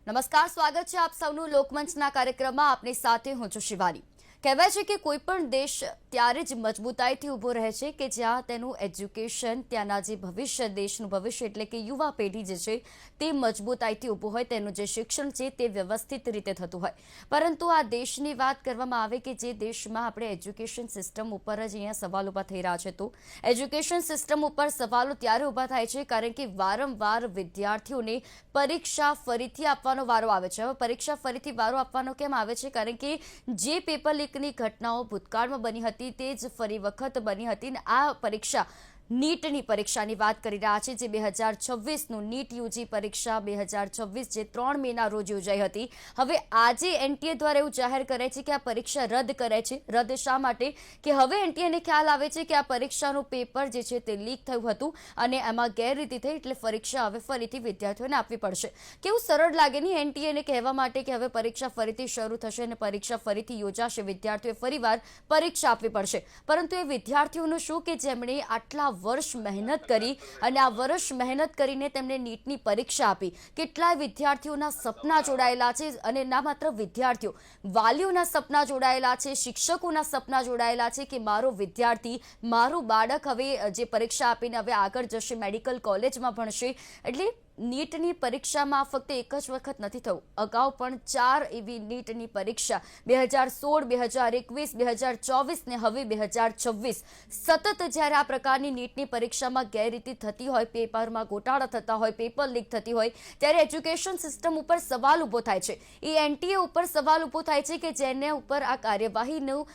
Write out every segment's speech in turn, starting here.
નમસ્કાર, સ્વાગત છે આપ સૌનું લોકમંચના કાર્યક્રમમાં. આપની સાથે હું છું શિવાની. કહેવાય છે કે કોઈ પણ દેશ ત્યારે જ મજબૂતાઈથી ઊભો રહે છે કે જ્યાં તેનું એજ્યુકેશન, ત્યાંના જે ભવિષ્ય, દેશનું ભવિષ્ય એટલે કે યુવા પેઢી જે છે તે મજબૂતાઈથી ઊભું હોય, તેનું જે શિક્ષણ છે તે વ્યવસ્થિત રીતે થતું હોય. પરંતુ આ દેશની વાત કરવામાં આવે કે જે દેશમાં આપણે એજ્યુકેશન સિસ્ટમ ઉપર જ અહીંયા સવાલ ઊભા થઈ રહ્યા છે, તો એજ્યુકેશન સિસ્ટમ ઉપર સવાલો ત્યારે ઊભા થાય છે કારણ કે વારંવાર વિદ્યાર્થીઓને પરીક્ષા ફરીથી આપવાનો વારો આવે છે. હવે પરીક્ષા ફરીથી વારો આપવાનો કેમ આવે છે? કારણ કે જે પેપર લીકની ઘટનાઓ ભૂતકાળમાં બની હતી તે જ ફરી વખત બની હતી અને આ પરીક્ષા નીટની પરીક્ષાની વાત કરી રહ્યા છે, જે 2026નું નીટ યુજી પરીક્ષા 2026 જે 3 મેના રોજ યોજાઈ હતી. હવે આજે એનટીએ દ્વારા એવું જાહેર કરે છે કે આ પરીક્ષા રદ કરે છે. રદ શા માટે? કે હવે એનટીએને ખ્યાલ આવે છે કે આ પરીક્ષાનું પેપર જે છે તે લીક થયું હતું અને એમાં ગેરરીતિ થઈ, એટલે પરીક્ષા હવે ફરીથી વિદ્યાર્થીઓને આપવી પડશે. કેવું સરળ લાગે નહીં એનટીએને કહેવા માટે કે હવે પરીક્ષા ફરીથી શરૂ થશે અને પરીક્ષા ફરીથી યોજાશે, વિદ્યાર્થીઓએ ફરીવાર પરીક્ષા આપવી પડશે. પરંતુ એ વિદ્યાર્થીઓનું શું કે જેમણે આટલા વર્ષ મહેનત કરી અને આ વર્ષ મહેનત કરીને તેમણે નીટની પરીક્ષા આપી. કેટલાય વિદ્યાર્થીઓના સપના જોડાયેલા છે અને ના માત્ર વિદ્યાર્થીઓ, વાલીઓના સપના જોડાયેલા છે, શિક્ષકોના સપના જોડાયેલા છે કે મારો વિદ્યાર્થી, મારું બાળક હવે જે પરીક્ષા આપીને હવે આગળ જશે, મેડિકલ કોલેજમાં ભણશે. એટલે નીટની પરીક્ષામાં ફક્ત એક જ વખત નથી થયું, અગાઉ પણ 4 એવી નીટની પરીક્ષા 2016, 2021, 2024 ને હવે 2026 સતત જ્યારે આ પ્રકારની નીટની પરીક્ષામાં ગેરરીતિ થતી હોય, પેપરમાં ગોટાળા થતા હોય, પેપર લીક થતી હોય, ત્યારે એજ્યુકેશન સિસ્ટમ ઉપર સવાલ ઊભો થાય છે. એ એનટીએ ઉપર સવાલ ઊભો થાય છે કે જેને ઉપર આ કાર્યવાહીનું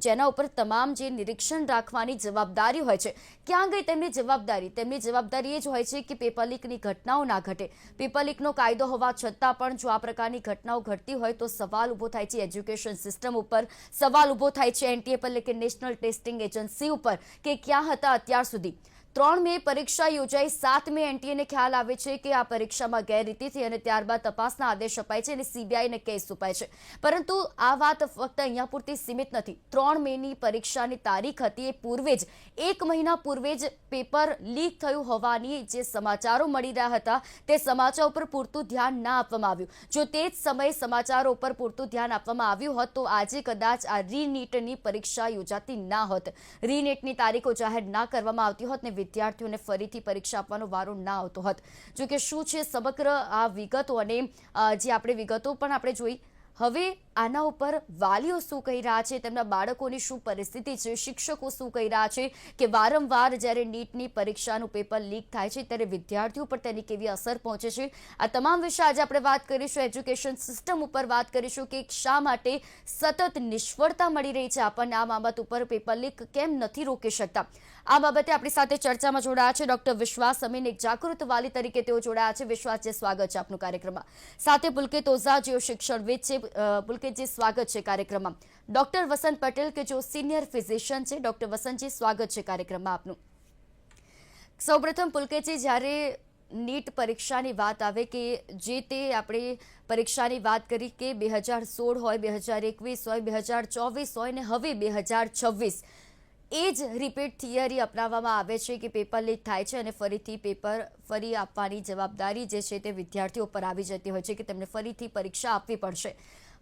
જેના ઉપર તમામ જે નિરીક્ષણ રાખવાની જવાબદારી હોય છે, ક્યાં ગઈ તેમની જવાબદારી? તેમની જવાબદારી એ જ હોય છે કે પેપર લીકની ઘટનાઓ ના ઘટે. પેપર લીકનો કાયદો હોવા છતાં પણ જો આ પ્રકારની ઘટનાઓ ઘટતી હોય તો સવાલ ઊભો થાય છે એજ્યુકેશન સિસ્ટમ ઉપર, સવાલ ઊભો થાય છે એનટીએ પર, એટલે કે નેશનલ ટેસ્ટિંગ એજન્સી ઉપર, કે ક્યાં હતા અત્યાર સુધી. 3 મે પરીક્ષા યોજાઈ, 7 મે એનટીએને ખ્યાલ આવે છે કે આ પરીક્ષામાં ગેરરીતિ થઈ અને ત્યારબાદ તપાસના આદેશ અપાય છે અને સીબીઆઈને કેસ સોંપાય છે. પરંતુ આ વાત ફક્ત અહીંયા પૂરતી સીમિત નથી. 3 મેની પરીક્ષાની તારીખ હતી, એ પૂર્વે જ 1 મહિના પૂર્વે જ પેપર લીક થયું હોવાની જે સમાચારો મળી રહ્યા હતા તે સમાચાર ઉપર પૂરતું ધ્યાન ના આપવામાં આવ્યું. જો તે જ સમયે સમાચારો ઉપર પૂરતું ધ્યાન આપવામાં આવ્યું હોત તો આજે કદાચ આ રીનીટની પરીક્ષા યોજાતી ના હોત, રીનીટની તારીખો જાહેર ના કરવામાં આવતી હોત ને વિદ્યાર્થીઓને ફરીથી પરીક્ષા આપવાનો વારો ના આવતો હોત. જો કે શું છે સમગ્ર આ વિગતો અને જે આપણે વિગતો પણ આપણે જોઈ. હવે આના ઉપર વાલીઓ શું કહી રહ્યા છે, તેમના બાળકોની શું પરિસ્થિતિ છે, શિક્ષકો શું કહી રહ્યા છે કે વારંવાર જ્યારે નીટની પરીક્ષાનું પેપર લીક થાય છે ત્યારે વિદ્યાર્થીઓ પર તેની કેવી અસર પહોંચે છે, આ તમામ વિશે આજે આપણે વાત કરીશું. એજ્યુકેશન સિસ્ટમ ઉપર વાત કરીશું કે શા માટે સતત નિષ્ફળતા મળી રહી છે આપણને, આ બાબત ઉપર પેપર લીક કેમ નથી રોકી શકતા. આ બાબતે આપણી સાથે ચર્ચામાં જોડાયા છે ડોક્ટર વિશ્વાસ અમીન, એક જાગૃત વાલી તરીકે તેઓ જોડાયા છે. વિશ્વાસજી, સ્વાગત છે આપનું કાર્યક્રમમાં. સાથે પુલકિત ઓઝા, જેઓ શિક્ષણવિદ છે. પુલકિતજી, સ્વાગત છે કાર્યક્રમમાં. ડોક્ટર વસંત પટેલ કે જો સિનિયર ફિઝિશિયન છે. ડોક્ટર વસંતજી, સ્વાગત છે કાર્યક્રમમાં આપનું. સૌપ્રથમ પુલકિતજી, જ્યારે નીટ પરીક્ષાની વાત આવે કે જે તે આપણે પરીક્ષાની વાત કરી કે 2016 હોય, 2021 હોય, 2024 હોય ને હવે 2026 એ જ રિપીટ થિયરી અપનાવવામાં આવે છે કે પેપર લીક થાય છે અને ફરીથી પેપર ફરી આપવાની જવાબદારી જે છે તે વિદ્યાર્થીઓ પર આવી જતી હોય છે કે તેમને ફરીથી પરીક્ષા આપવી પડશે.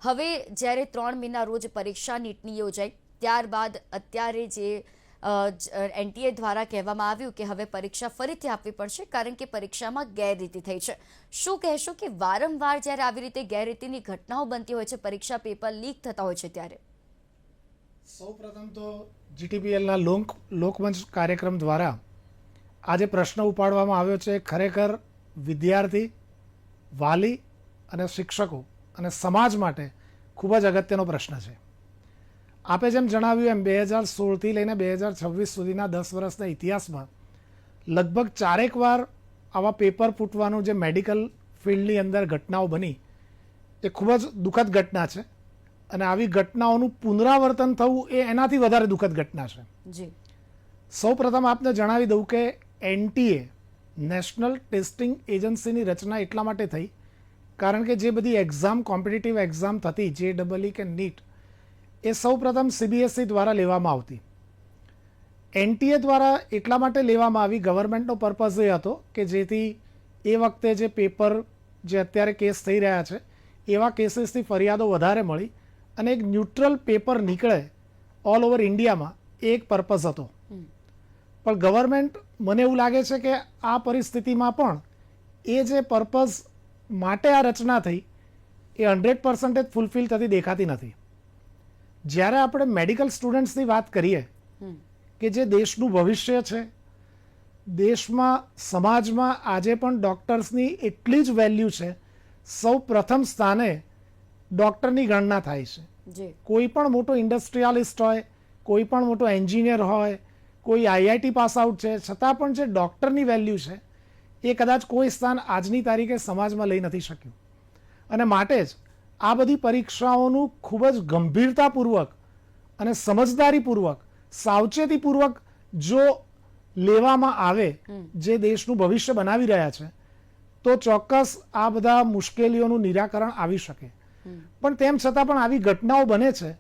હવે જ્યારે 3 મેના રોજ પરીક્ષા નીટની યોજાઈ, ત્યારબાદ અત્યારે જે એનટીએ દ્વારા કહેવામાં આવ્યું કે હવે પરીક્ષા ફરીથી આપવી પડશે કારણ કે પરીક્ષામાં ગેરરીતિ થઈ છે. શું કહેશો કે વારંવાર જ્યારે આવી રીતે ગેરરીતિની ઘટનાઓ બનતી હોય છે, પરીક્ષા પેપર લીક થતા હોય છે ત્યારે? સૌપ્રથમ તો જીટીપીએલના લોકમંચ કાર્યક્રમ દ્વારા આજે પ્રશ્ન ઉપાડવામાં આવ્યો છે, ખરેખર વિદ્યાર્થી, વાલી અને શિક્ષકો અને સમાજ માટે ખૂબ જ અગત્યનો પ્રશ્ન છે. આપે જેમ જણાવ્યું એમ 2016થી લઈને 2026 સુધીના 10 વર્ષના ઇતિહાસમાં લગભગ 4 વાર આવા પેપર ફૂટવાનું જે મેડિકલ ફિલ્ડની અંદર ઘટનાઓ બની એ ખૂબ જ દુઃખદ ઘટના છે અને આવી ઘટનાઓનું પુનરાવર્તન થવું એ એનાથી વધારે દુઃખદ ઘટના છે. સૌપ્રથમ આપને જણાવી દઉં કે એનટીએ નેશનલ ટેસ્ટિંગ એજન્સીની રચના એટલા માટે થઈ કારણ કે જે બધી એક્ઝામ, કોમ્પિટિટિવ એક્ઝામ થતી, JEE કે નીટ, એ સૌપ્રથમ CBSE દ્વારા લેવામાં આવતી. એનટીએ દ્વારા એટલા માટે લેવામાં આવી, ગવર્મેન્ટનો પર્પઝ એ હતો કે જેથી એ વખતે જે પેપર જે અત્યારે કેસ થઈ રહ્યા છે એવા કેસીસથી ફરિયાદો વધારે મળી અને એક ન્યુટ્રલ પેપર નીકળે ઓલ ઓવર ઇન્ડિયામાં એ એક પર્પઝ હતો. પણ ગવર્મેન્ટ મને એવું લાગે છે કે આ પરિસ્થિતિમાં પણ એ જે પર્પઝ માટે આ રચના થઈ એ 100% ફૂલફિલ થતી દેખાતી નથી. જ્યારે આપણે મેડિકલ સ્ટુડન્ટ્સની વાત કરીએ કે જે દેશનું ભવિષ્ય છે, દેશમાં સમાજમાં આજે પણ ડૉક્ટર્સની એટલી જ વેલ્યુ છે. સૌ પ્રથમ સ્થાને ડૉક્ટરની ગણના થાય છે. કોઈ પણ મોટો ઇન્ડસ્ટ્રીયાલિસ્ટ હોય, કોઈ પણ મોટો એન્જિનિયર હોય, કોઈ આઈઆઈટી પાસ આઉટ છે, છતાં પણ જે ડૉક્ટરની વેલ્યુ છે એ કદાચ કોઈ સ્થાન આજની તારીખે સમાજમાં લઈ નથી શક્યું. અને માટે જ આ બધી પરીક્ષાઓનું ખૂબ જ ગંભીરતાપૂર્વક અને સમજદારીપૂર્વક, સાવચેતીપૂર્વક જો લેવામાં આવે, જે દેશનું ભવિષ્ય બનાવી રહ્યા છે, તો ચોક્કસ આ બધા મુશ્કેલીઓનું નિરાકરણ આવી શકે. પણ તેમ છતાં પણ આવી ઘટનાઓ બને છે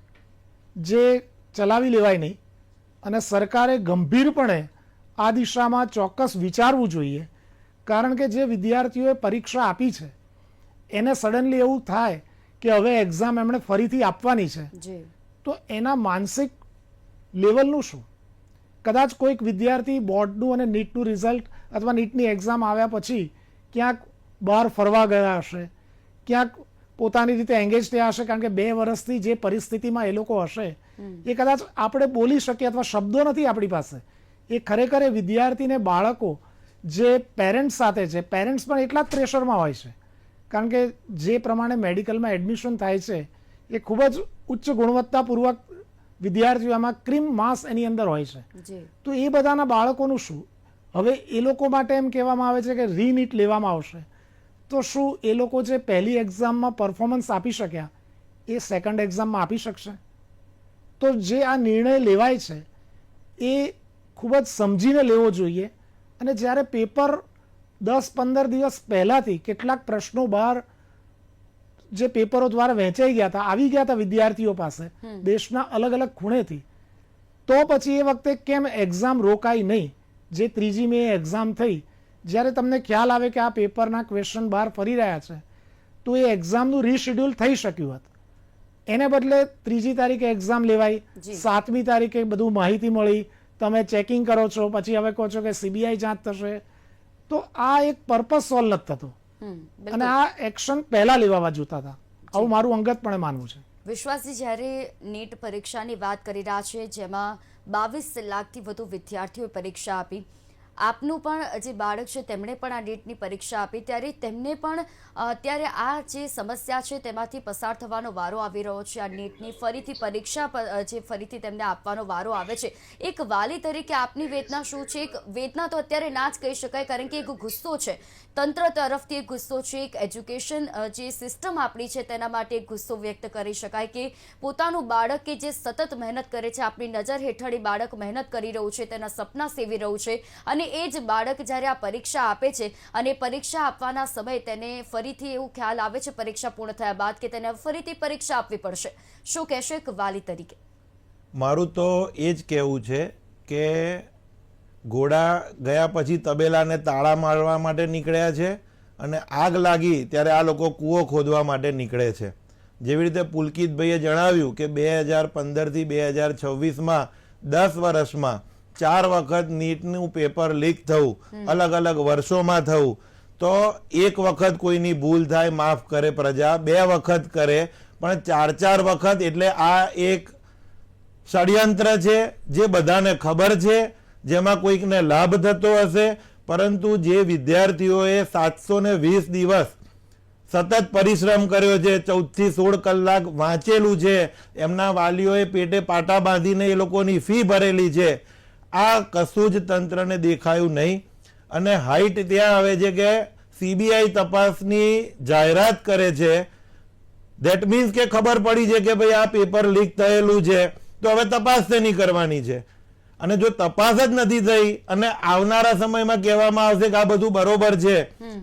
જે ચલાવી લેવાય નહીં અને સરકારે ગંભીરપણે આ દિશામાં ચોક્કસ વિચારવું જોઈએ. કારણ કે જે વિદ્યાર્થીઓએ પરીક્ષા આપી છે એને સડનલી એવું થાય કે હવે એક્ઝામ એમણે ફરીથી આપવાની છે, તો એના માનસિક લેવલનું શું? કદાચ કોઈક વિદ્યાર્થી બોર્ડનું અને નીટનું રિઝલ્ટ અથવા નીટની એક્ઝામ આવ્યા પછી ક્યાંક બહાર ફરવા ગયા હશે, ક્યાંક પોતાની રીતે એંગેજ થયા હશે, કારણ કે 2 વર્ષથી જે પરિસ્થિતિમાં એ લોકો હશે એ કદાચ આપણે બોલી શકીએ અથવા શબ્દો નથી આપણી પાસે. એ ખરેખર એ વિદ્યાર્થીને, બાળકો જે પેરેન્ટ્સ સાથે છે, પેરેન્ટ્સ પણ એટલા જ પ્રેશરમાં હોય છે, કારણ કે જે પ્રમાણે મેડિકલમાં એડમિશન થાય છે એ ખૂબ જ ઉચ્ચ ગુણવત્તાપૂર્વક વિદ્યાર્થીઓમાં ક્રીમ માસ એની અંદર હોય છે. તો એ બધાના બાળકોનું શું? હવે એ લોકો માટે એમ કહેવામાં આવે છે કે રીનીટ લેવામાં આવશે, તો શું એ લોકો જે પહેલી એક્ઝામમાં પરફોર્મન્સ આપી શક્યા એ સેકન્ડ એક્ઝામમાં આપી શકશે? તો જે આ નિર્ણય લેવાય છે એ ખૂબ જ સમજીને લેવો જોઈએ. અને જ્યારે પેપર 10-15 દિવસ પહેલાંથી કેટલાક પ્રશ્નો બહાર જે પેપરો દ્વારા વહેંચાઈ ગયા હતા, આવી ગયા હતા વિદ્યાર્થીઓ પાસે દેશના અલગ અલગ ખૂણેથી, તો પછી એ વખતે કેમ એક્ઝામ રોકાઈ નહીં? જે 3જી મે એક્ઝામ થઈ, જ્યારે તમને ખ્યાલ આવે કે આ પેપરના ક્વેશ્ચન બહાર ફરી રહ્યા છે, તો એ એક્ઝામનું રીશેડ્યુલ થઈ શક્યું હતું. એને બદલે 3જી તારીખે એક્ઝામ લેવાઈ, 7મી તારીખે બધું માહિતી મળી, તમે ચેકિંગ કરો છો, પછી હવે કહો છો કે સીબીઆઈ જાંચ થશે. તો આ એક પર્પઝ સોલ્વ નથી થતો અને આ એક્શન પહેલા લેવા જોતા હતા. આવું મારું અંગતપણે માનવું છે. વિશ્વાસજી, જ્યારે નીટ પરીક્ષાની વાત કરી રહ્યા છે, જેમાં 22 લાખથી વધુ વિદ્યાર્થીઓએ પરીક્ષા આપી, આપનું પણ જે બાળક છે તેમણે પણ આ નીટની પરીક્ષા આપી, ત્યારે તેમને પણ અત્યારે આ જે સમસ્યા છે તેમાંથી પસાર થવાનો વારો આવી રહ્યો છે. આ નીટની ફરીથી પરીક્ષા જે ફરીથી તેમને આપવાનો વારો આવે છે, એક વાલી તરીકે આપની વેદના શું છે? એક વેદના તો અત્યારે ના જ કહી શકાય, કારણ કે એક ગુસ્સો છે તંત્ર તરફથી, એક ગુસ્સો છે, એક એજ્યુકેશન જે સિસ્ટમ આપણી છે તેના માટે એક ગુસ્સો વ્યક્ત કરી શકાય કે પોતાનું બાળક કે જે સતત મહેનત કરે છે, આપણી નજર હેઠળ બાળક મહેનત કરી રહ્યું છે, તેના સપના સેવી રહ્યું છે, અને એ જ બાળક જ્યારે આ પરીક્ષા આપે છે અને પરીક્ષા આપવાના સમયે તેને ફરીથી એવું ખ્યાલ આવે છે પરીક્ષા પૂર્ણ થયા બાદ કે તેને ફરીથી પરીક્ષા આપવી પડશે. શું કહેશો એક વાલી તરીકે? મારું તો એ જ કહેવું છે કે ઘોડા ગયા પછી તબેલાને તાળા મારવા માટે નીકળ્યા છે અને આગ લાગી ત્યારે આ લોકો કૂવો ખોદવા માટે નીકળે છે. જેવી રીતે પુલકિતભાઈએ જણાવ્યું કે 2015થી 2026માં 10 વર્ષમાં 4 વખત નીટનું પેપર લીક થયું, અલગ અલગ વર્ષોમાં થયું. તો એક વખત કોઈની ભૂલ થાય, માફ કરે પ્રજા, 2 વખત કરે, પણ 4 વખત એટલે આ એક ષડયંત્ર છે જે બધાને ખબર છે, જેમાં કોઈકને લાભ થતો હશે. પરંતુ જે વિદ્યાર્થીઓએ 720 દિવસ સતત પરિશ્રમ કર્યો છે, 14 થી 16 કલાક વાંચેલું છે, એમના વાલીઓએ પેટે પાટા બાંધીને એ લોકોની ફી ભરેલી છે, આ કશું જ તંત્રને દેખાયું નહીં. અને હાઈટ ત્યાં આવે છે કે સીબીઆઈ તપાસની જાહેરાત કરે છે. ધેટ મીન્સ કે ખબર પડી છે કે ભાઈ આ પેપર લીક થયેલું છે, તો હવે તપાસ તેની કરવાની છે. અને જો તપાસ જ નથી થઈ અને આવનારા સમયમાં કહેવામાં આવશે કે આ બધું બરોબર છે,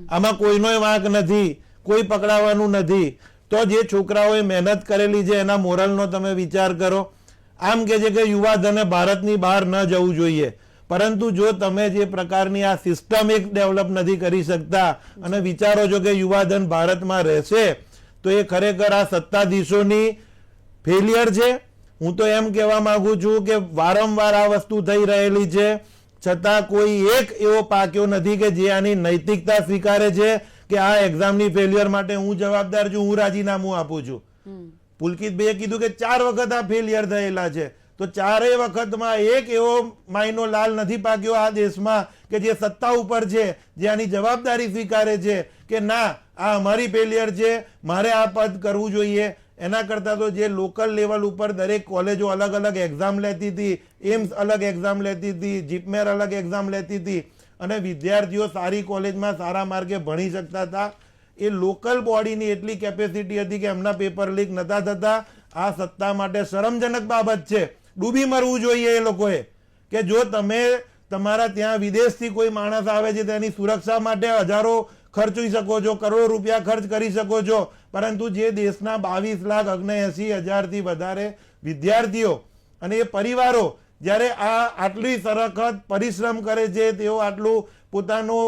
આમાં કોઈનો વાંક નથી, કોઈ પકડાવાનું નથી, તો જે છોકરાઓએ મહેનત કરેલી છે એના મોરલનો તમે વિચાર કરો. આમ કે છે કે યુવાધને ભારતની બહાર ન જવું જોઈએ, પરંતુ જો તમે જે પ્રકારની આ સિસ્ટમ એક ડેવલપ નથી કરી શકતા અને વિચારો છો કે યુવાધન ભારતમાં રહેશે, તો એ ખરેખર આ સત્તાધીશોની ફેલિયર છે. હું તો એમ કહેવા માંગુ છું કે વારંવાર આ વસ્તુ થઈ રહેલી છે, છતાં કોઈ એક એવો પાક્યો નથી કે જે આની નૈતિકતા સ્વીકારે છે કે આ એક્ઝામની ફેલિયર માટે હું જવાબદાર છું, હું રાજીનામું આપું છું. પુલકિતભાઈએ કીધું કે 4 વખત આ ફેલિયર થયેલા છે, તો 4 વખતમાં એક એવો માયનો લાલ નથી પાક્યો આ દેશમાં કે જે સત્તા ઉપર છે, જે આની જવાબદારી સ્વીકારે છે કે ના આ અમારી ફેલિયર છે, મારે આ પદ કરવું જોઈએ. એના કરતાં તો જે લોકલ લેવલ ઉપર દરેક કોલેજો અલગ અલગ એક્ઝામ લેતી હતી, એમ્સ અલગ એક્ઝામ લેતી હતી, જીપમેર અલગ એક્ઝામ લેતી હતી અને વિદ્યાર્થીઓ સારી કોલેજમાં સારા માર્ગે ભણી શકતા હતા. એ લોકલ બોડીની એટલી કેપેસિટી હતી કે એમના પેપર લીક નતા થતા. આ સત્તા માટે શરમજનક બાબત છે. ડૂબી મરવું જોઈએ એ લોકોએ કે જો તમે તમારા ત્યાં વિદેશથી કોઈ માણસ આવે છે તેની સુરક્ષા માટે હજારો ખર્ચી શકો છો, કરોડો રૂપિયા ખર્ચ કરી શકો છો, પરંતુ જે દેશના 22,79,000થી વધારે વિદ્યાર્થીઓ અને એ પરિવારો જ્યારે આ આટલી સરખત પરિશ્રમ કરે છે, તેઓ આટલું પોતાનો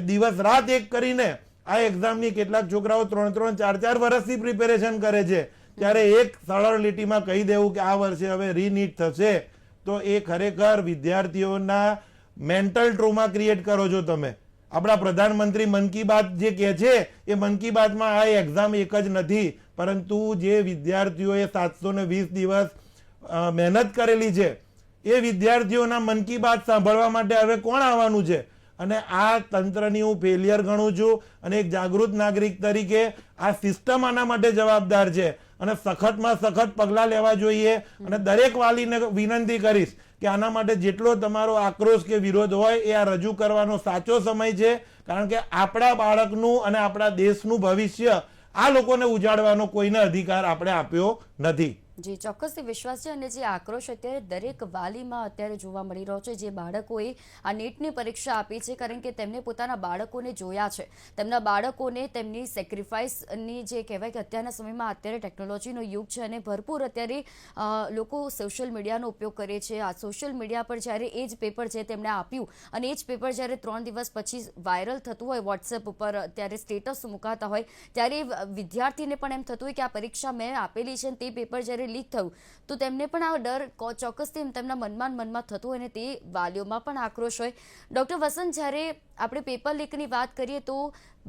દિવસ રાત એક કરીને આ એક્ઝામની કેટલાક છોકરાઓ 3-3, 4-4 વર્ષથી પ્રિપેરેશન કરે છે, ત્યારે એક સરળ લીટીમાં કહી દેવું કે આ વર્ષે હવે રીનીટ થશે, તો એ ખરેખર વિદ્યાર્થીઓના મેન્ટલ ટ્રોમા ક્રિએટ કરો છો તમે. આપણા પ્રધાનમંત્રી મન કી બાત જે કહે છે એ મન કી બાતમાં આ એક્ઝામ એક જ નથી, પરંતુ જે વિદ્યાર્થીઓએ 720 દિવસ મહેનત કરેલી છે એ વિદ્યાર્થીઓના મન કી બાત સાંભળવા માટે હવે કોણ આવવાનું છે? અને આ તંત્રની હું ફેલિયર ગણું છું અને એક જાગૃત નાગરિક તરીકે આ સિસ્ટમ આના માટે જવાબદાર છે અને સખતમાં સખત પગલાં લેવા જોઈએ. અને દરેક વાલીને વિનંતી કરીશ કે આના માટે જેટલો તમારો આક્રોશ કે વિરોધ હોય એ આ રજૂ કરવાનો સાચો સમય છે, કારણ કે આપણા બાળકનું અને આપણા દેશનું ભવિષ્ય આ લોકોને ઉજાડવાનો કોઈને અધિકાર આપણે આપ્યો નથી. જી, ચોક્કસથી વિશ્વાસ છે. અને જે આક્રોશ અત્યારે દરેક વાલીમાં અત્યારે જોવા મળી રહ્યો છે, જે બાળકોએ આ નીટની પરીક્ષા આપી છે, કારણ કે તેમને પોતાના બાળકોને જોયા છે, તેમના બાળકોને તેમની સેક્રિફાઈસની જે કહેવાય કે અત્યારના સમયમાં અત્યારે ટેકનોલોજીનો યુગ છે અને ભરપૂર અત્યારે લોકો સોશિયલ મીડિયાનો ઉપયોગ કરે છે. આ સોશિયલ મીડિયા પર જ્યારે એ જ પેપર છે તેમણે આપ્યું અને એ જ પેપર જ્યારે 3 દિવસ પછી વાયરલ થતું હોય, વોટ્સએપ ઉપર ત્યારે સ્ટેટસ મુકાતા હોય, ત્યારે વિદ્યાર્થીને પણ એમ થતું હોય કે આ પરીક્ષા મેં આપેલી છે, તે પેપર જ્યારે લીક થયું તો તેમને પણ આ ડર ચોક્કસથી તેમના મનમાં થતું હોય અને તે વાલીઓમાં પણ આક્રોશ હોય. ડૉક્ટર વસંત, જ્યારે આપણે પેપર લીકની વાત કરીએ તો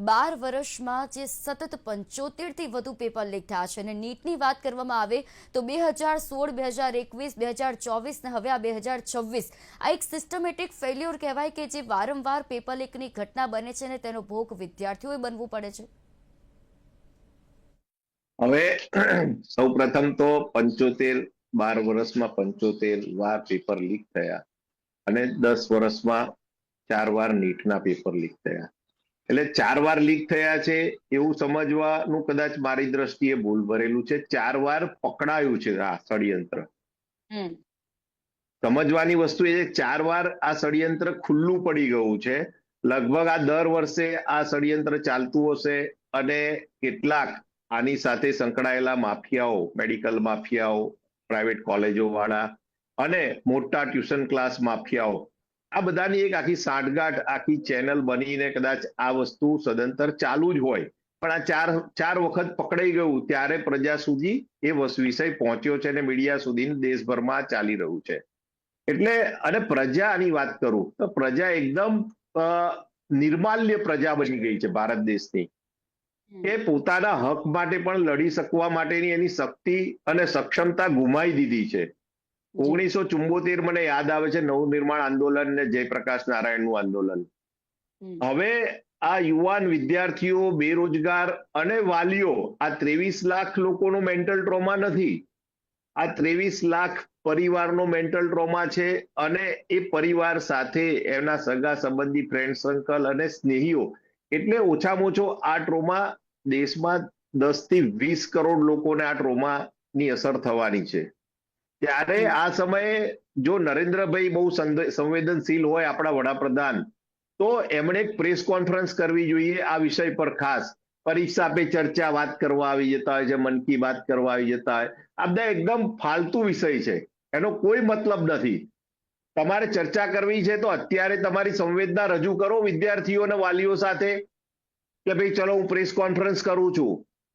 12 વર્ષમાં જે સતત 75થી વધુ પેપર લીક થયા છે અને નીટની વાત કરવામાં આવે તો 2016, 2021, 2024 ને હવે આ 2026 આ એક સિસ્ટમેટિક ફેલ્યોર કહેવાય કે જે વારંવાર પેપર લીકની ઘટના બને છે અને તેનો ભોગ વિદ્યાર્થીઓએ બનવું પડે છે. હવે સૌપ્રથમ તો 12 વર્ષમાં 75 વાર પેપર લીક થયા અને 10 વર્ષમાં 4 વાર નીટના પેપર લીક થયા. એટલે 4 વાર લીક થયા છે એવું સમજવાનું કદાચ મારી દ્રષ્ટિએ ભૂલ ભરેલું છે. 4 વાર પકડાયું છે આ ષડયંત્ર. સમજવાની વસ્તુ એ છે 4 વાર આ ષડયંત્ર ખુલ્લું પડી ગયું છે. લગભગ આ દર વર્ષે આ ષડયંત્ર ચાલતું હશે અને કેટલાક આની સાથે સંકળાયેલા માફિયાઓ, મેડિકલ માફિયાઓ, પ્રાઇવેટ કોલેજો વાળા અને મોટા ટ્યુશન ક્લાસ માફિયાઓ, આ બધાની એક આખી સાંઠગાંઠ, આખી ચેનલ બનીને કદાચ આ વસ્તુ સદંતર ચાલુ જ હોય, પણ આ ચાર વખત પકડાઈ ગયું ત્યારે પ્રજા સુધી એ વિષય પહોંચ્યો છે અને મીડિયા સુધી દેશભરમાં ચાલી રહ્યું છે. એટલે અને પ્રજાની વાત કરું તો પ્રજા એકદમ નિર્માલ્ય પ્રજા બની ગઈ છે ભારત દેશની, કે પોતાના હક માટે પણ લડી શકવા માટેની એની શક્તિ અને સક્ષમતા ગુમાવી દીધી છે. 1974 મને યાદ આવે છે, નવનિર્માણ આંદોલન ને જયપ્રકાશ નારાયણનું આંદોલન. હવે આ યુવાન વિદ્યાર્થીઓ, બેરોજગાર અને વાલીઓ, આ 23 લાખ લોકોનો મેન્ટલ ટ્રોમા નથી, આ 23 લાખ પરિવારનો મેન્ટલ ટ્રોમા છે. અને એ પરિવાર સાથે એના સગા સંબંધી, ફ્રેન્ડ સર્કલ અને સ્નેહીઓ, એટલે ઓછામાં ઓછો આ ટ્રોમા દેશમાં 10 થી 20 કરોડ લોકોને આ ટ્રોમાની અસર થવાની છે. ત્યારે આ સમયે જો નરેન્દ્રભાઈ બહુ સંવેદનશીલ હોય, આપણા વડાપ્રધાન, તો એમણે એક પ્રેસ કોન્ફરન્સ કરવી જોઈએ આ વિષય પર. ખાસ પરીક્ષા પે ચર્ચા વાત કરવા આવી જતા હોય છે, મન કી બાત કરવા આવી જતા હોય. આ બધા એકદમ ફાલતુ વિષય છે, એનો કોઈ મતલબ નથી. તમારે ચર્ચા કરવી છે તો અત્યારે તમારી સંવેદના રજૂ કરો વિદ્યાર્થીઓ અને વાલીઓ સાથે કે ભાઈ ચલો હું પ્રેસ કોન્ફરન્સ કરું છું.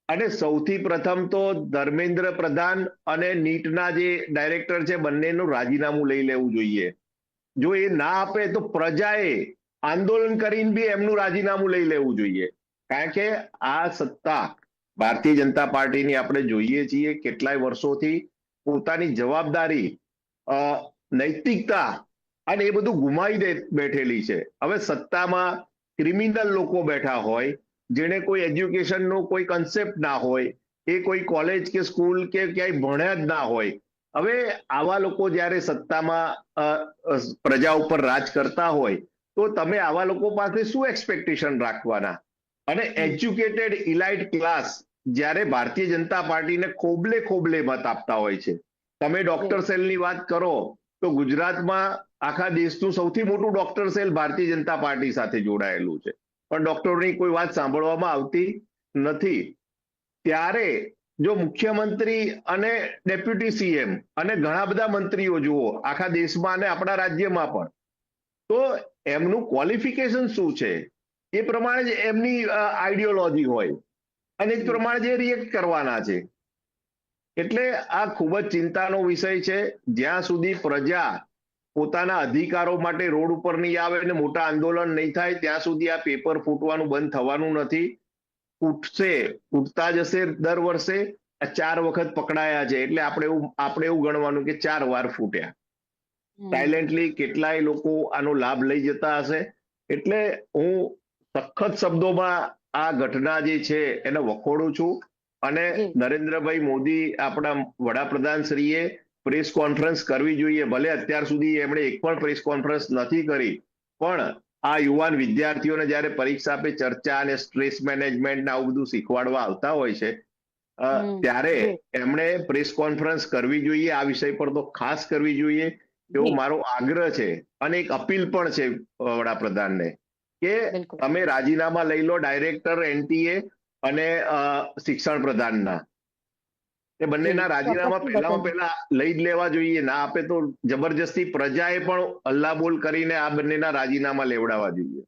અને સૌથી પ્રથમ તો ધર્મેન્દ્ર પ્રધાન અને નીટના જે ડાયરેક્ટર છે બંનેનું રાજીનામું લઈ લેવું જોઈએ. જો એ ના આપે તો પ્રજાએ આંદોલન કરીને બી એમનું રાજીનામું લઈ લેવું જોઈએ. કારણ કે આ સત્તા ભારતીય જનતા પાર્ટીની આપણે જોઈએ છીએ કેટલાય વર્ષોથી પોતાની જવાબદારી, નૈતિકતા અને એ બધું ગુમાવી બેઠેલી છે. હવે સત્તામાં ક્રિમિનલ લોકો બેઠા હોય, જેને કોઈ એજ્યુકેશનનો કોઈ કન્સેપ્ટ ના હોય, એ કોઈ કોલેજ કે સ્કૂલ કે ક્યાંય ભણ્યા જ ના હોય. હવે આવા લોકો જ્યારે સત્તામાં પ્રજા ઉપર રાજ કરતા હોય તો તમે આવા લોકો પાસે શું એક્સપેક્ટેશન રાખવાના? અને એજ્યુકેટેડ ઇલાઇટ ક્લાસ જ્યારે ભારતીય જનતા પાર્ટીને ખોબલે ખોબલે મત આપતા હોય છે. તમે ડોક્ટર સેલની વાત કરો તો ગુજરાતમાં આખા દેશનું સૌથી મોટું doctor cell Bharatiya Janata party સાથે જોડાયેલું છે, પણ ડોક્ટરોની કોઈ વાત સાંભળવામાં આવતી નથી. ત્યારે જો મુખ્યમંત્રી અને ડેપ્યુટી સીએમ અને ઘણા બધા મંત્રીઓ જુઓ આખા દેશમાં અને આપણા રાજ્યમાં પણ, તો એમનું ક્વોલિફિકેશન શું છે એ પ્રમાણે જ એમની આઈડિયોલોજી હોય અને એ પ્રમાણે જે રિએક્ટ કરવાના છે. એટલે આ ખૂબ જ ચિંતાનો વિષય છે. જ્યાં સુધી પ્રજા પોતાના અધિકારો માટે રોડ ઉપર નહીં આવે અને મોટા આંદોલન નહીં થાય ત્યાં સુધી આ પેપર ફૂટવાનું બંધ થવાનું નથી. ફૂટતા જશે દર વર્ષે. 4 વખત પકડાયા છે એટલે આપણે એવું ગણવાનું કે 4 વાર ફૂટ્યા. સાયલેન્ટલી કેટલાય લોકો આનો લાભ લઈ જતા હશે. એટલે હું સખત શબ્દોમાં આ ઘટના જે છે એને વખોડું છું. અને નરેન્દ્રભાઈ મોદી આપણા વડાપ્રધાન શ્રીએ પ્રેસ કોન્ફરન્સ કરવી જોઈએ. ભલે અત્યાર સુધી એમણે એક પણ પ્રેસ કોન્ફરન્સ નથી કરી, પણ આ યુવાન વિદ્યાર્થીઓને જ્યારે પરીક્ષા આપે ચર્ચા અને સ્ટ્રેસ મેનેજમેન્ટ આવું બધું શીખવાડવા આવતા હોય છે ત્યારે એમણે પ્રેસ કોન્ફરન્સ કરવી જોઈએ. આ વિષય પર તો ખાસ કરવી જોઈએ એવો મારો આગ્રહ છે. અને એક અપીલ પણ છે વડાપ્રધાનને કે તમે રાજીનામા લઈ લો ડાયરેક્ટર, એનટીએ અને શિક્ષણ પ્રધાનના. એ બંનેના રાજીનામા પહેલા લઈ જ લેવા જોઈએ. ના આપે તો જબરજસ્તી પ્રજાએ પણ હલ્લાબોલ કરીને આ બંનેના રાજીનામા લેવડાવવા જોઈએ.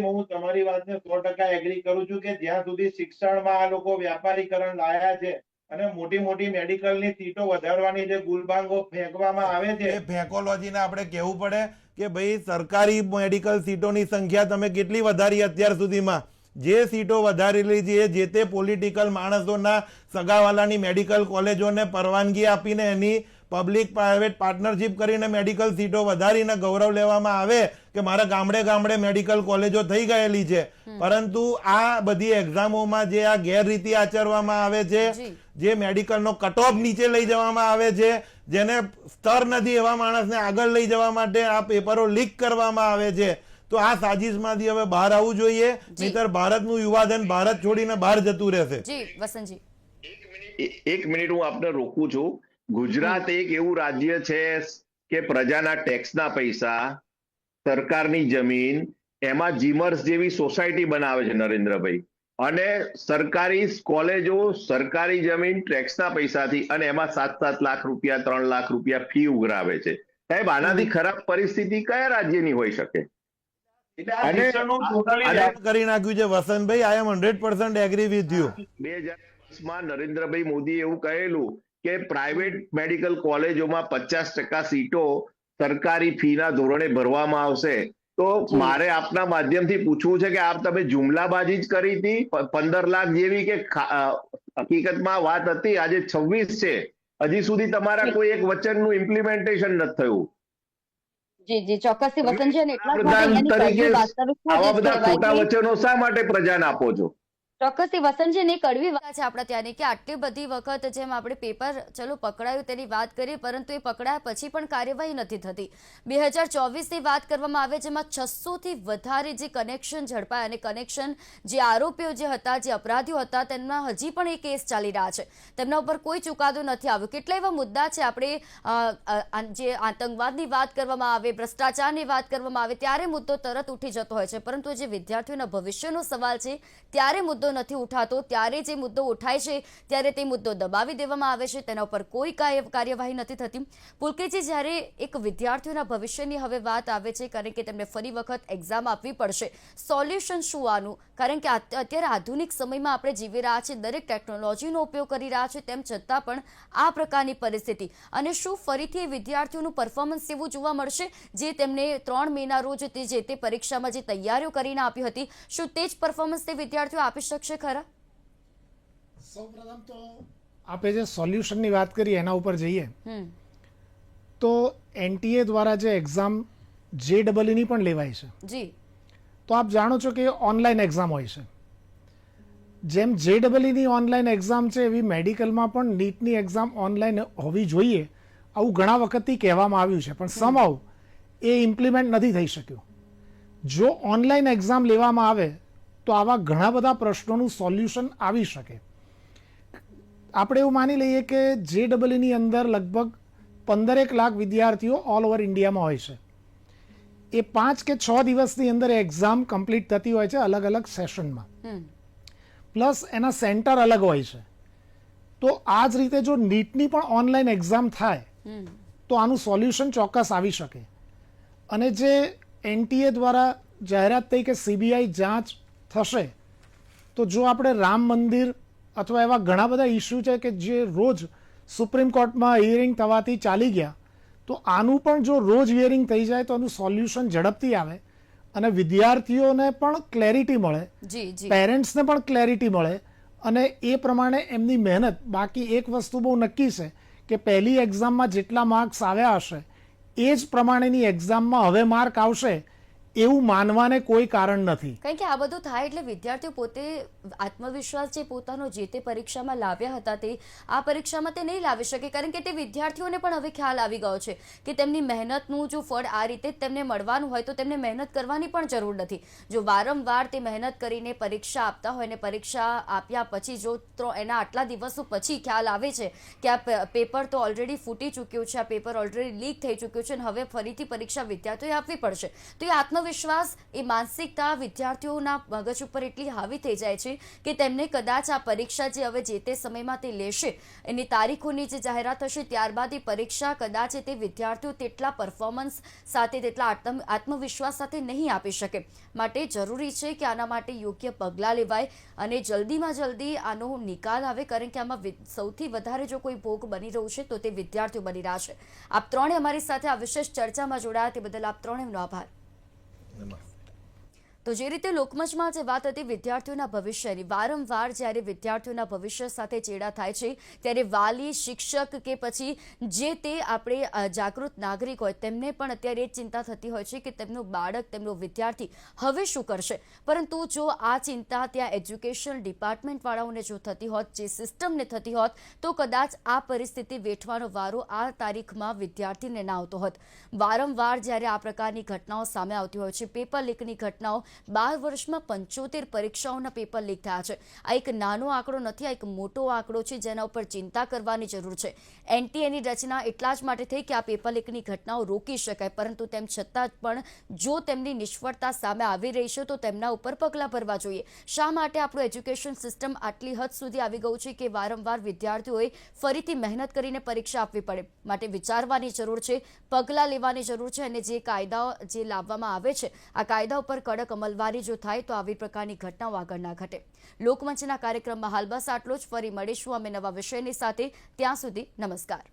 હું તમારી વાતને 100% એગ્રી કરું છું કે જ્યાં સુધી શિક્ષણમાં આ લોકો વ્યાપારીકરણ લાયા છે અને મોટી મોટી મેડિકલની સીટો વધારવાની જે ગુલબાંગો ફેંકવામાં આવે છે, એ ફેંકોલોજીને આપણે કહેવું પડે કે ભાઈ સરકારી મેડિકલ સીટોની સંખ્યા તમે કેટલી વધારી અત્યાર સુધીમાં? જે સીટો વધારેલી છે જે તે પોલિટિકલ માણસોના સગાવાલાની મેડિકલ કોલેજોને પરવાનગી આપીને એની પબ્લિક પ્રાઇવેટ પાર્ટનરશિપ કરીને મેડિકલ સીટો વધારીને ગૌરવ લેવામાં આવે કે મારા ગામડે ગામડે મેડિકલ કોલેજો થઈ ગયેલી છે. પરંતુ આ બધી એક્ઝામોમાં જે આ ગેરરીતિ આચરવામાં આવે છે, જે મેડિકલનો કટ ઓફ નીચે લઈ જવામાં આવે છે, જેને સ્તર નથી એવા માણસને આગળ લઈ જવા માટે આ પેપરો લીક કરવામાં આવે છે, તો આ સાજિશમાંથી હવે બહાર આવવું જોઈએ, નહીતર ભારતનું યુવાધન ભારત છોડીને બહાર જતું રહેશે. જી વસંતજી, એક મિનિટ હું આપને રોકું છું. ગુજરાત એક એવું રાજ્ય છે કે પ્રજાના ટેક્સના પૈસા, સરકારની જમીન, એમાં જીમર્સ જેવી સોસાયટી બનાવે છે નરેન્દ્રભાઈ, અને સરકારી કોલેજો, સરકારી જમીન ટેક્સના પૈસાથી, અને એમાં 7-7 લાખ રૂપિયા 3 લાખ રૂપિયા ફી ઉઘરાવે છે. સાહેબ, આનાથી ખરાબ પરિસ્થિતિ કયા રાજ્યની હોઈ શકે? કરી નાખ્યું છે વસંતભાઈ. I am 100% agree with you. 2010માં નરેન્દ્રભાઈ મોદી એવું કહેલું કે પ્રાઇવેટ મેડિકલ કોલેજોમાં 50% સીટો સરકારી ફીના ધોરણે ભરવામાં આવશે. તો મારે આપના માધ્યમથી પૂછવું છે કે આપ તમે જુમલાબાજી જ કરી હતી 15 લાખ જેવી, કે હકીકતમાં વાત હતી આજે 26 છે, હજી સુધી તમારા કોઈ એક વચનનું ઇમ્પ્લિમેન્ટેશન નથી થયું? જી જી ચોક્કસથી વસંતજી, અને એટલા પ્રધાન તરીકે આવા બધા ખોટા વચનો શા માટે પ્રજાને આપો છો? ચોક્કસથી વસંતજી, ને કડવી વાત છે આપણા ત્યાંની કે આટલી બધી વખત જેમ આપણે પેપર ચલો પકડાયું તેની વાત કરીએ, પરંતુ એ પકડાયા પછી પણ કાર્યવાહી નથી થતી. 2024ની વાત કરવામાં આવે જેમાં 600થી વધારે જે કનેક્શન ઝડપાયા, અને કનેક્શન જે આરોપીઓ જે હતા, જે અપરાધીઓ હતા, તેમના હજી પણ એ કેસ ચાલી રહ્યા છે, તેમના ઉપર કોઈ ચુકાદો નથી આવ્યો. કેટલા એવા મુદ્દા છે, આપણે જે આતંકવાદની વાત કરવામાં આવે, ભ્રષ્ટાચારની વાત કરવામાં આવે ત્યારે મુદ્દો તરત ઉઠી જતો હોય છે, પરંતુ જે વિદ્યાર્થીઓના ભવિષ્યનો સવાલ છે ત્યારે મુદ્દો મુદ્દો નથી ઉઠાતો, ત્યારે જે મુદ્દો ઉઠાય છે ત્યારે તે મુદ્દો દબાવી દેવામાં આવે છે, તેના ઉપર કોઈ કાર્યવાહી નથી થતી. પુલકેજી, જ્યારે એક વિદ્યાર્થીઓના ભવિષ્યની હવે વાત આવે છે, કારણ કે તેમને ફરી વખત એક્ઝામ આપવી પડશે, સોલ્યુશન શું આનું? કારણ કે અત્યારે આધુનિક સમયમાં આપણે જીવી રહ્યા છીએ, દરેક ટેકનોલોજીનો ઉપયોગ કરી રહ્યા છે, તેમ છતાં પણ આ પ્રકારની પરિસ્થિતિ, અને શું ફરીથી વિદ્યાર્થીઓનું પરફોર્મન્સ એવું જોવા મળશે જે તેમને 3 મહિના રોજ જે તે પરીક્ષામાં જે તૈયારીઓ કરીને આપી હતી, શું તે જ પરફોર્મન્સ તે વિદ્યાર્થીઓ આપી શકશે ખરા? સૌપ્રથમ તો આપણે જે સોલ્યુશનની વાત કરી એના ઉપર જઈએ તો એનટીએ દ્વારા જે એક્ઝામ JEE પણ લેવાય છે, જી, તો આપ જાણો છો કે ઓનલાઈન એક્ઝામ હોય છે. જેમ JEE ઓનલાઈન એક્ઝામ છે એવી મેડિકલમાં પણ નીટની એક્ઝામ ઓનલાઈન હોવી જોઈએ, આવું ઘણા વખતથી કહેવામાં આવ્યું છે, પણ સમહાઉ એ ઇમ્પ્લિમેન્ટ નથી થઈ શક્યું. જો ઓનલાઈન એક્ઝામ લેવામાં આવે તો આવા ઘણા બધા પ્રશ્નોનું સોલ્યુશન આવી શકે. આપણે એવું માની લઈએ કે JEE અંદર લગભગ 15 લાખ વિદ્યાર્થીઓ ઓલ ઓવર ઇન્ડિયામાં હોય છે. એ 5 કે 6 દિવસની અંદર એક્ઝામ કમ્પ્લીટ થતી હોય છે અલગ અલગ સેશનમાં, પ્લસ એના સેન્ટર અલગ હોય છે. તો આ જ રીતે જો નીટની પણ ઓનલાઈન એક્ઝામ થાય તો આનું સોલ્યુશન ચોક્કસ આવી શકે. અને જે એનટીએ દ્વારા જાહેરાત થઈ કે CBI જાંચ થશે, તો જો આપણે રામ મંદિર અથવા એવા ઘણા બધા ઇસ્યુ છે કે જે રોજ સુપ્રીમ કોર્ટમાં હિયરિંગ થવાથી ચાલી ગયા, તો આનું પણ જો રોજ હિયરિંગ થઈ જાય તો આનું સોલ્યુશન ઝડપથી આવે અને વિદ્યાર્થીઓને પણ ક્લેરિટી મળે, પેરેન્ટ્સને પણ ક્લેરિટી મળે અને એ પ્રમાણે એમની મહેનત. બાકી એક વસ્તુ બહુ નક્કી છે કે પહેલી એક્ઝામમાં જેટલા માર્ક્સ આવ્યા હશે એ જ પ્રમાણેની એક્ઝામમાં હવે માર્ક આવશે એવું માનવાને કોઈ કારણ નથી. કારણ કે આ બધું થાય એટલે વિદ્યાર્થીઓ પોતે આત્મવિશ્વાસ જે પોતાનો જે તે પરીક્ષામાં લાવ્યા હતા તે આ પરીક્ષામાં તે નહીં લાવી શકે, કારણ કે તે વિદ્યાર્થીઓને પણ હવે ખ્યાલ આવી ગયો છે કે તેમની મહેનતનું જો ફળ આ રીતે જ તેમને મળવાનું હોય તો તેમને મહેનત કરવાની પણ જરૂર નથી. જો વારંવાર તે મહેનત કરીને પરીક્ષા આપતા હોય ને પરીક્ષા આપ્યા પછી જો એના આટલા દિવસો પછી ખ્યાલ આવે છે કે આ પેપર તો ઓલરેડી ફૂટી ચૂક્યું છે, આ પેપર ઓલરેડી લીક થઈ ચૂક્યું છે અને હવે ફરીથી પરીક્ષા વિદ્યાર્થીઓએ આપવી પડશે, તો એ આત્મવિશ્વાસ, એ માનસિકતા વિદ્યાર્થીઓના મગજ ઉપર એટલી હાવી થઈ જાય છે કે તેમને કદાચ આ પરીક્ષા જે હવે જે તે સમયમાં તે લેશે એની તારીખોની જે જાહેરાત થશે ત્યારબાદ એ પરીક્ષા કદાચ તે વિદ્યાર્થીઓ તેટલા પરફોર્મન્સ સાથે, તેટલા આત્મવિશ્વાસ સાથે નહીં આપી શકે. માટે જરૂરી છે કે આના માટે યોગ્ય પગલાં લેવાય અને જલ્દીમાં જલ્દી આનો નિકાલ આવે, કારણ કે આમાં સૌથી વધારે જો કોઈ ભોગ બની રહ્યું છે તો તે વિદ્યાર્થીઓ બની રહ્યા છે. આપ ત્રણે અમારી સાથે આ વિશેષ ચર્ચામાં જોડાયા તે બદલ આપ ત્રણેયનો આભાર. તો જે રીતે લોકમંચમાં જે વાત હતી વિદ્યાર્થીઓના ભવિષ્યની, વારંવાર જ્યારે વિદ્યાર્થીઓના ભવિષ્ય સાથે ચેડા થાય છે ત્યારે વાલી, શિક્ષક કે પછી જે તે આપણે જાગૃત નાગરિક હોય તેમને પણ અત્યારે એ ચિંતા થતી હોય છે કે તેમનું બાળક, તેમનો વિદ્યાર્થી હવે શું કરશે. પરંતુ જો આ ચિંતા ત્યાં એજ્યુકેશન ડિપાર્ટમેન્ટવાળાઓને જો થતી હોત, જે સિસ્ટમને થતી હોત, તો કદાચ આ પરિસ્થિતિ વેઠવાનો વારો આ તારીખમાં વિદ્યાર્થીને ના આવતો હોત. વારંવાર જ્યારે આ પ્રકારની ઘટનાઓ સામે આવતી હોય છે, પેપર લીકની ઘટનાઓ, 12 વર્ષમાં 75 પરીક્ષાઓના પેપર લીક થયા છે. આ એક નાનો આંકડો નથી, આ એક મોટો આંકડો છે જેના ઉપર ચિંતા કરવાની જરૂર છે. એનટીએની રચના એટલા જ માટે થઈ કે આ પેપર લીકની ઘટનાઓ રોકી શકાય, પરંતુ તેમ છતાં પણ જો તેમની નિષ્ફળતા સામે આવી રહી છે તો તેમના ઉપર પગલાં ભરવા જોઈએ. શા માટે આપણું એજ્યુકેશન સિસ્ટમ આટલી હદ સુધી આવી ગયું છે કે વારંવાર વિદ્યાર્થીઓએ ફરીથી મહેનત કરીને પરીક્ષા આપવી પડે? માટે વિચારવાની જરૂર છે, પગલાં લેવાની જરૂર છે અને જે કાયદાઓ જે લાવવામાં આવે છે આ કાયદા ઉપર કડક અમલવારી જો થાય તો આવી પ્રકારની ઘટનાઓ આગળ ના ઘટે. લોકમંચના કાર્યક્રમમાં હાલ બસ આટલો જ. ફરી મળીશું અમે નવા વિષયની સાથે. ત્યાં સુધી નમસ્કાર.